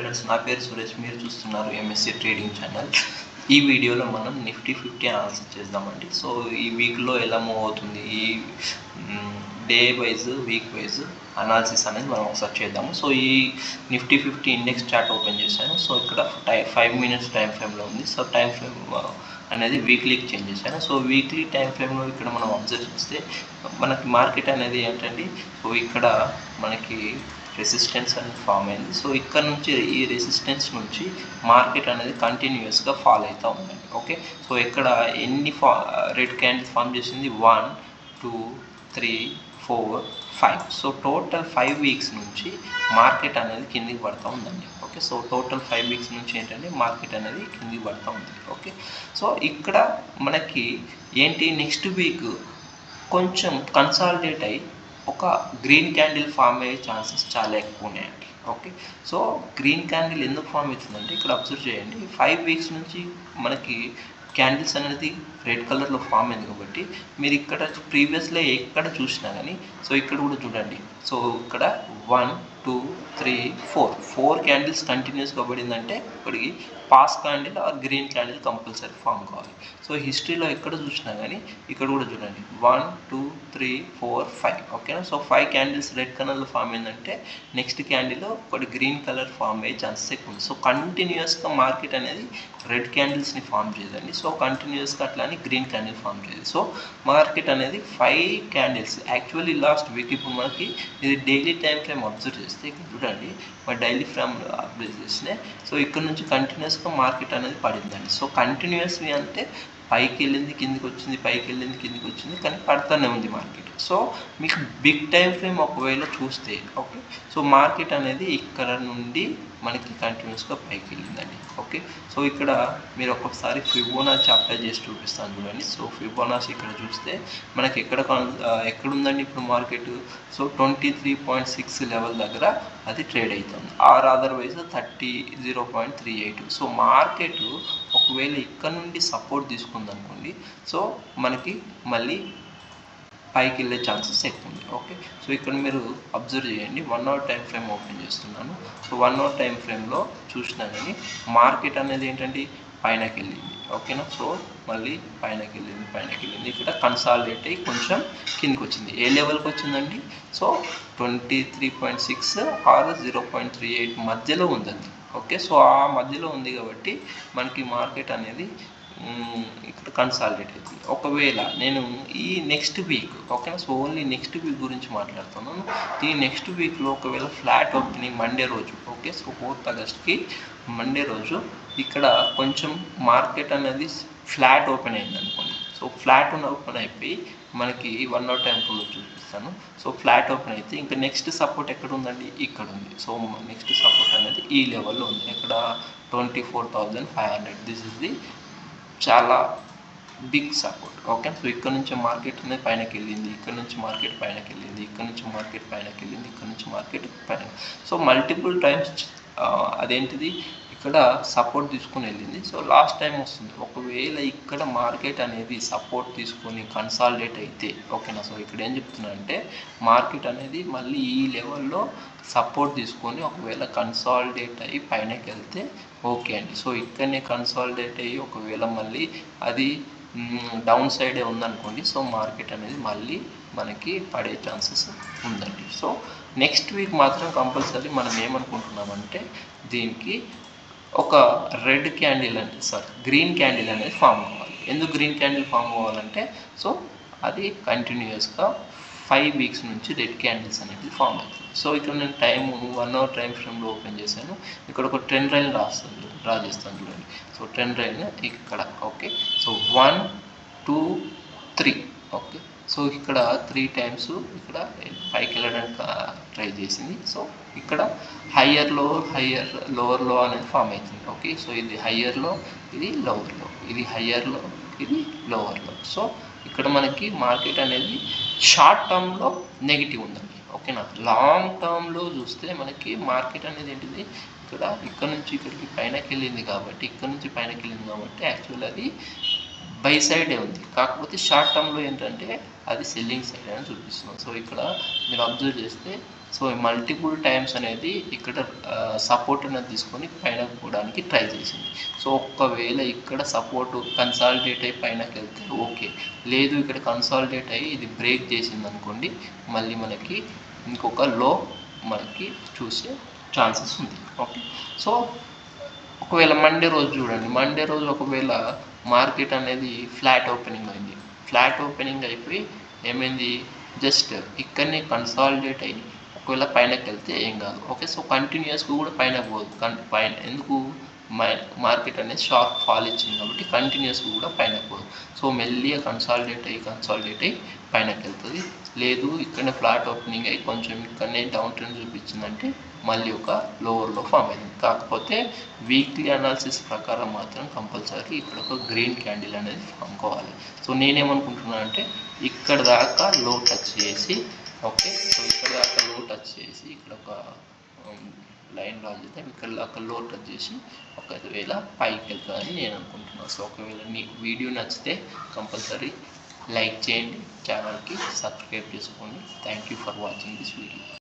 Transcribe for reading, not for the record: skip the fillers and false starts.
Friends, నా పేరు సురేష్. మీరు చూస్తున్నారు ఎంఎస్సి ట్రేడింగ్ ఛానల్. ఈ వీడియోలో మనం నిఫ్టీ 50 అనాలిసిస్ చేద్దామండి. సో ఈ వీక్లో ఎలా మూవ్ అవుతుంది, ఈ day wise week wise analysis అనేది మనం ఒకసారి చేద్దాము. సో ఈ నిఫ్టీ 50 ఇండెక్స్ చార్ట్ ఓపెన్ చేశాను. సో ఇక్కడ 5 మినిట్స్ టైం ఫ్రేమ్లో ఉంది. సో టైం ఫ్రేమ్ అనేది వీక్లీకి చేంజ్ చేశాను. సో వీక్లీ టైం ఫ్రేమ్లో ఇక్కడ మనం అబ్జర్వ్ చేస్తే మనకి మార్కెట్ అనేది ఏంటండి, సో ఇక్కడ మనకి రెసిస్టెన్స్ అనేది ఫామ్ అయింది. సో ఇక్కడ నుంచి ఈ రెసిస్టెన్స్ నుంచి మార్కెట్ అనేది కంటిన్యూస్గా ఫాల్ అవుతూ ఉందండి. ఓకే, సో ఇక్కడ ఎన్ని రెడ్ క్యాండిల్ ఫామ్ చేసింది? 1 2 3 4 5. సో టోటల్ 5 వీక్స్ నుంచి మార్కెట్ అనేది కిందికి పడుతూ ఉందండి. ఓకే, సో టోటల్ 5 వీక్స్ నుంచి ఏంటంటే మార్కెట్ అనేది కిందికి పడుతూ ఉంది. ఓకే, సో ఇక్కడ మనకి ఏంటి, నెక్స్ట్ వీక్ కొంచెం కన్సాలిడేట్ అయ్యి ఒక గ్రీన్ క్యాండిల్ ఫామ్ అయ్యే ఛాన్సెస్ చాలా ఎక్కువ ఉన్నాయండి. ఓకే, సో గ్రీన్ క్యాండిల్ ఎందుకు ఫామ్ అవుతుందంటే ఇక్కడ అబ్జర్వ్ చేయండి, 5 వీక్స్ నుంచి మనకి క్యాండిల్స్ అనేది రెడ్ కలర్లో ఫామ్ అయింది కాబట్టి మీరు ఇక్కడ ప్రీవియస్లో ఎక్కడ చూసినా కానీ, సో ఇక్కడ కూడా చూడండి. సో ఇక్కడ 1 2 3 4 క్యాండిల్స్ కంటిన్యూస్గా పడిందంటే ఇక్కడికి పాస్ candle or green candle compulsory form కావాలి. సో హిస్టరీలో ఎక్కడ చూసినా కానీ ఇక్కడ కూడా చూడండి 1 2 3 4 5. ఓకేనా, సో 5 క్యాండిల్స్ రెడ్ కలర్లో ఫామ్ అయిందంటే నెక్స్ట్ క్యాండిల్ ఒకటి గ్రీన్ కలర్ ఫామ్ అయ్యే ఛాన్సెస్ ఎక్కువ ఉంది. సో కంటిన్యూస్గా మార్కెట్ అనేది రెడ్ క్యాండిల్స్ని ఫామ్ చేయదండి. సో కంటిన్యూస్గా అట్లా అని గ్రీన్ క్యాండిల్ ఫామ్ చేయదు. సో మార్కెట్ అనేది 5 క్యాండిల్స్ యాక్చువల్లీ లాస్ట్ వీక్, ఇప్పుడు మనకి ఇది డైలీ టైం ఫ్రేమ్ అబ్జర్వ్ చేస్తే ఇక్కడ చూడండి, మా డైలీ ఫ్రేమ్ అబ్జర్వ్ చేస్తే సో ఇక్కడ నుంచి కంటిన్యూస్గా మార్కెట్ అనేది పడిందండి. సో కంటిన్యూస్గా అంటే పైకి వెళ్ళింది కిందికి వచ్చింది, పైకి వెళ్ళింది కిందికి వచ్చింది, కానీ పడుతూనే ఉంది మార్కెట్. సో మీకు బిగ్ టైం ఫ్రేమ్ ఒకవేళ చూస్తే, ఓకే, సో మార్కెట్ అనేది ఇక్కడ నుండి మనకి కంటిన్యూస్గా పైకి వెళ్ళిందండి. ఓకే, సో ఇక్కడ మీరు ఒక్కొక్కసారి ఫిబోనాచి అప్లై చేసి చూపిస్తాను చూడండి. సో ఫిబోనాచి ఇక్కడ చూస్తే మనకి ఎక్కడుందండి ఇప్పుడు మార్కెట్? సో 23.6 లెవెల్ దగ్గర అది ట్రేడ్ అవుతుంది, ఆర్ అదర్వైజ్ 0.38. సో మార్కెట్ ఒకవేళ ఇక్కడ నుండి సపోర్ట్ తీసుకుంది అనుకోండి, సో మనకి మళ్ళీ పైకి వెళ్ళే ఛాన్సెస్ ఎక్కువ ఉంది. ఓకే, సో ఇక్కడ మీరు అబ్జర్వ్ చేయండి, 1 అవర్ టైం ఫ్రేమ్ ఓపెన్ చేస్తున్నాను. సో 1 అవర్ టైం ఫ్రేమ్లో చూసినా కానీ మార్కెట్ అనేది ఏంటంటే పైనకి వెళ్ళింది. ఓకేనా, సో మళ్ళీ పైనకి వెళ్ళింది, ఇక్కడ కన్సాలిడేట్ అయ్యి కొంచెం కిందికి వచ్చింది. ఏ లెవెల్కి వచ్చిందండి? సో 23.6 ఆర్ 0.38 మధ్యలో ఉందండి. ఓకే, సో ఆ మధ్యలో ఉంది కాబట్టి మనకి మార్కెట్ అనేది ఇక్కడ కన్సాలిడేట్ అవుతుంది. ఒకవేళ నేను ఈ నెక్స్ట్ వీక్, ఓకేనా, సో ఓన్లీ నెక్స్ట్ వీక్ గురించి మాట్లాడుతున్నాను. ఈ నెక్స్ట్ వీక్లో ఒకవేళ ఫ్లాట్ ఓపెనింగ్ మండే రోజు, ఓకే, సో 4th ఆగస్ట్కి మండే రోజు ఇక్కడ కొంచెం మార్కెట్ అనేది ఫ్లాట్ ఓపెన్ అయింది అనుకోండి. సో ఫ్లాట్ ఓపెన్ అయిపోయి మనకి 1 అవర్ టైం ఫ్రేమ్లో చూపిస్తాను. సో ఫ్లాట్ ఓపెన్ అయితే ఇంకా నెక్స్ట్ సపోర్ట్ ఎక్కడ ఉందండి? ఇక్కడ ఉంది. సో నెక్స్ట్ సపోర్ట్ అనేది ఈ లెవెల్లో ఉంది, ఇక్కడ 24,500. దిస్ ఇస్ ది చాలా బిగ్ సపోర్ట్. ఓకే, సో ఇక్కడ నుంచి మార్కెట్ అనేది పైనకి వెళ్ళింది, ఇక్కడ నుంచి మార్కెట్ పైనకి వెళ్ళింది, ఇక్కడ నుంచి మార్కెట్ పైనకి వెళ్ళింది, ఇక్కడ నుంచి మార్కెట్ పైన. సో మల్టిపుల్ టైమ్స్ అదేంటిది ఇక్కడ సపోర్ట్ తీసుకొని వెళ్ళింది. సో లాస్ట్ టైం వస్తుంది. ఒకవేళ ఇక్కడ మార్కెట్ అనేది సపోర్ట్ తీసుకొని కన్సాలిడేట్ అయితే, ఓకేనా, సో ఇక్కడ ఏం చెప్తున్నా అంటే మార్కెట్ అనేది మళ్ళీ ఈ లెవెల్లో సపోర్ట్ తీసుకొని ఒకవేళ కన్సాలిడేట్ అయ్యి పైనకి వెళ్తే ఓకే అండి. సో ఇక్కడనే కన్సాలిడేట్ అయ్యి ఒకవేళ మళ్ళీ అది డౌన్ సైడే ఉందనుకోండి, సో మార్కెట్ అనేది మళ్ళీ మనకి పడే ఛాన్సెస్ ఉందండి. సో నెక్స్ట్ వీక్ మాత్రం కంపల్సరీ మనం ఏమనుకుంటున్నామంటే దీనికి ఒక రెడ్ క్యాండిల్ గ్రీన్ క్యాండిల్ అనేది ఫామ్ అవ్వాలి. ఎందుకు గ్రీన్ క్యాండిల్ ఫామ్ అవ్వాలంటే, సో అది కంటిన్యూస్గా 5 వీక్స్ నుంచి రెడ్ క్యాండిల్స్ అనేది ఫామ్ అవుతుంది. సో ఇక్కడ నేను 1 అవర్ టైం ఫ్రేమ్లో ఓపెన్ చేశాను. ఇక్కడ ఒక ట్రెండ్ లైన్ డ్రా చేస్తాను చూడండి. సో ట్రెండ్ లైన్ ఇక్కడ, ఓకే, సో 1 2 3. ఓకే, సో ఇక్కడ 3 టైమ్స్ ఇక్కడ పైకి వెళ్ళడానికి ట్రై చేసింది. సో ఇక్కడ హయ్యర్ లోవర్ లో అనేది ఫామ్ అవుతుంది. ఓకే, సో ఇది హయ్యర్ లో, ఇది లోవర్ లో, ఇది హయ్యర్ లో, ఇది లోవర్ లో. సో ఇక్కడ మనకి మార్కెట్ అనేది షార్ట్ టర్మ్లో నెగిటివ్ ఉందండి. ఓకేనా, లాంగ్ టర్మ్లో చూస్తే మనకి మార్కెట్ అనేది ఏంటిది, ఇక్కడ నుంచి ఇక్కడికి పైనకి వెళ్ళింది కాబట్టి, ఇక్కడ నుంచి పైనకి వెళ్ళింది కాబట్టి యాక్చువల్ అది బై సైడే ఉంది, కాకపోతే షార్ట్ టర్మ్లో ఏంటంటే అది సెల్లింగ్ సైడ్ అని చూపిస్తుంది. సో ఇక్కడ మీరు అబ్జర్వ్ చేస్తే సో మల్టిపుల్ టైమ్స్ అనేది ఇక్కడ సపోర్ట్ అనేది తీసుకొని పైన పోవడానికి ట్రై చేసింది. సో ఒకవేళ ఇక్కడ సపోర్ట్ కన్సాలిడేట్ అయ్యి పైనకి వెళ్తే ఓకే, లేదు ఇక్కడ కన్సాలిడేట్ అయ్యి ఇది బ్రేక్ చేసింది అనుకోండి, మళ్ళీ మనకి ఇంకొక లో మనకి చూసే ఛాన్సెస్ ఉంది. ఓకే, సో ఒకవేళ మండే రోజు చూడండి, మండే రోజు ఒకవేళ మార్కెట్ అనేది ఫ్లాట్ ఓపెనింగ్ అయింది, ఫ్లాట్ ఓపెనింగ్ అయిపోయి ఏమైంది, జస్ట్ ఇక్కడనే కన్సాలిడేట్ అయ్యి ఒకవేళ పైనకి వెళ్తే ఏం కాదు. ఓకే, సో కంటిన్యూస్గా కూడా పైన పోదు, పైన ఎందుకు మార్కెట్ అనేది షార్ప్ ఫాల్ ఇచ్చింది కాబట్టి కంటిన్యూస్గా కూడా పైనకి పోదు. సో మెల్లిగా కన్సాలిడేట్ అయ్యి పైనకి వెళ్తుంది. లేదు ఇక్కడనే ఫ్లాట్ ఓపెనింగ్ అయ్యి కొంచెం ఇక్కడనే డౌన్ ట్రెండ్ చూపించిందంటే మళ్ళీ ఒక లోవర్లో ఫామ్ అయింది. కాకపోతే వీక్లీ అనాలిసిస్ ప్రకారం మాత్రం కంపల్సరీ ఇక్కడ ఒక గ్రీన్ క్యాండిల్ అనేది ఫామ్ కావాలి. సో నేనేమనుకుంటున్నాను అంటే ఇక్కడ దాకా లో టచ్ చేసి, ఓకే, సో ఇక్కడ దాకా లో టచ్ చేసి ఇక్కడ ఒక లైన్ డ్రా చేద్దాం, ఇక్కడ దాకా లో టచ్ చేసి ఒకవేళ పైకి వెళ్తుందని నేను అనుకుంటున్నాను. సో ఒకవేళ మీకు వీడియో నచ్చితే కంపల్సరీ లైక్ చేయండి, ఛానల్కి సబ్స్క్రైబ్ చేసుకోండి. Thank you for watching this video.